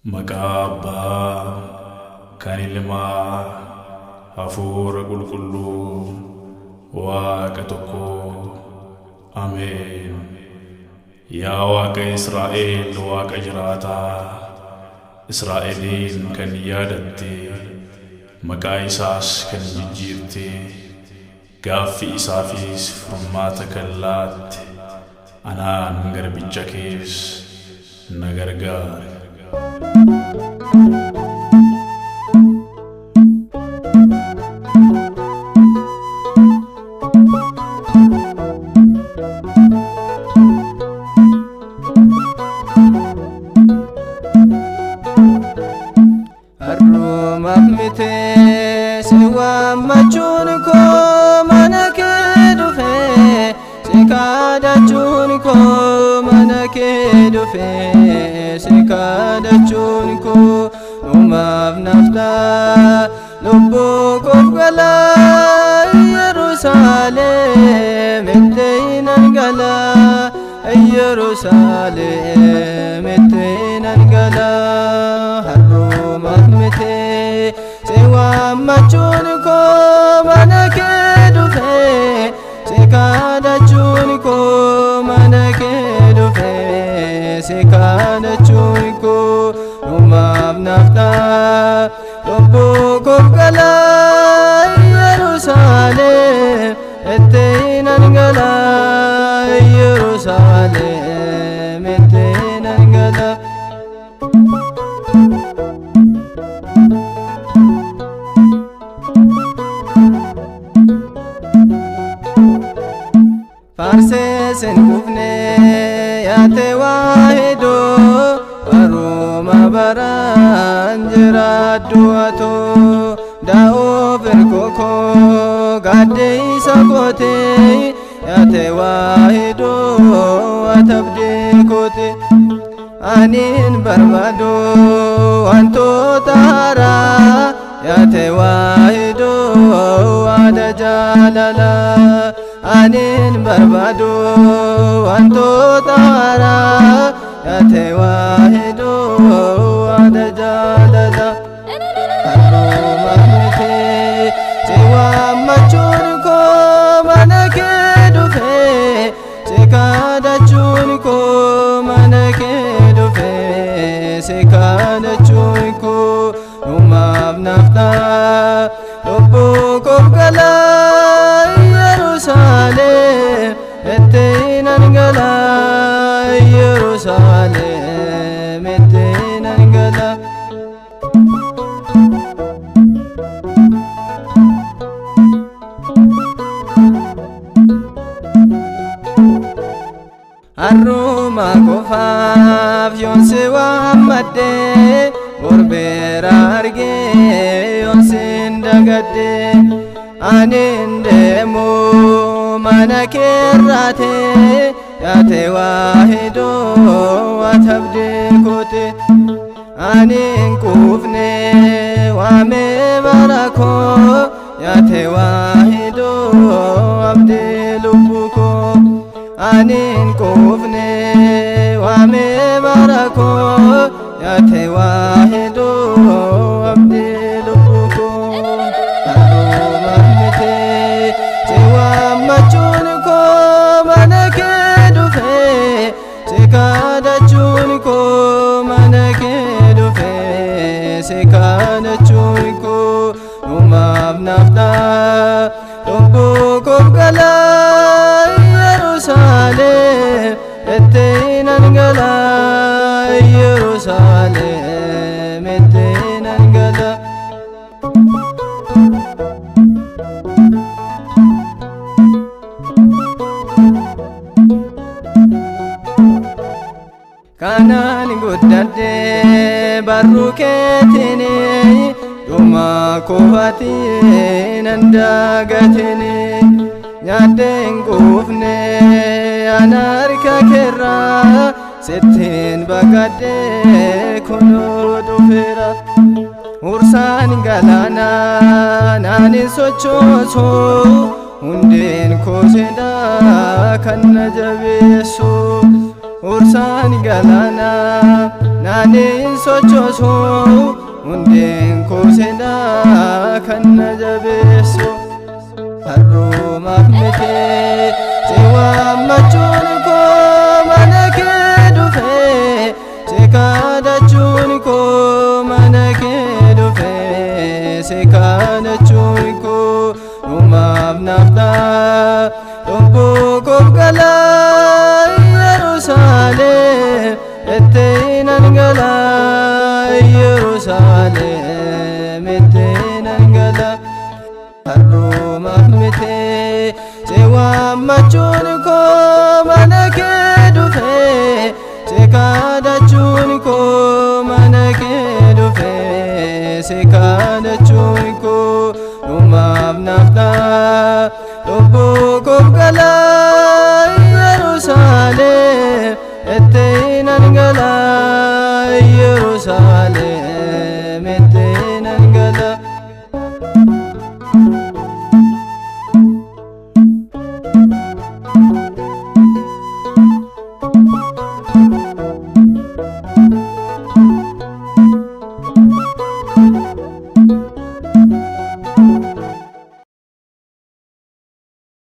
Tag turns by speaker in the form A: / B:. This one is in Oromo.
A: Maqaba kan ilmaa hafuura qulqulluu Waaqa tokko. Ameen. Yaa Waaqa Israa'el, Waaqa jiraataa, Israa'eliin kan yaadatte, maqaa isaas kan jijjiirte, gaaffii isaafis furmaata kan laatte, anaan garbicha kees na gargaari.
B: Mite siwa machuniko manake dufe sikada chuniko manake dufe sikada chuniko numav nafta lubbu kofgala Yerusalem etteinan gala Yerusalem etteinan gala harrumat mite sewa machuniko manake dufe sikada chuniko manake dufe sikada chuniko numav nafta lubbu kofgala Yerusalem etteinan gala Yerusalem etteinan gala. Farsesen kufne yaate waahido baruma baran jiraaddu ato daa'oo firkoko gadde isa kote yaate waahido atabde kote anin barbado wantoota haaraa yaate waahido waada jaalala anin barbado wantoota haaraa yaate waahido waada jaalala harruma mite siwa machuniko manake dufe sikada chuniko manake dufe sikada chuniko numav nafta lubbu kofgala Yerusalem etteinan gala Yerusalem etteinan gala. Harruma qofaaf yoon si waammadde morbeera argee yoon sin dagadde anin deemu mana keerraate yaate waahido atabde kote anin quufne waame barako yaate waahido abde lubbuko anin quufne waame barako yaate waahido abde lubbuko harruma mite siwa machuniko manake dufe sikada chuniko manake dufe sikada chuniko numav nafta lubbu kofgala Yerusalem etteinan gala Yerusalem etteinan gala. Kanan guddadde barru keetini dhuma kofaatiin andagatini nyaadden quufne ana harka keerraa sittiin baqadde kunoo dhufeera hursaan galaanaa naanin sochoosu hundeen koosedha kan na jabeessu Ursan galana naaniin sochoosu hundeen koo seenaa kan na jabeessu har'umaaf miti si waammachuun koo mana kee dhufe si kadhachuun koo mana kee dhufe si kadhachuun koo dhumaaf naaf ta'a lubbuu koof galaa Yerusaalem ittiin angala Yerusaalem ittiin angala har'umaaf miti si waammachuun koo mana kee dhufe si kadhachuun koo mana kee dhufe si kadhachuun koo dhumaaf naaf ta'a lubbuu koof galaa Yerusaalem ittiin angala Yerusaalem ittiin angala.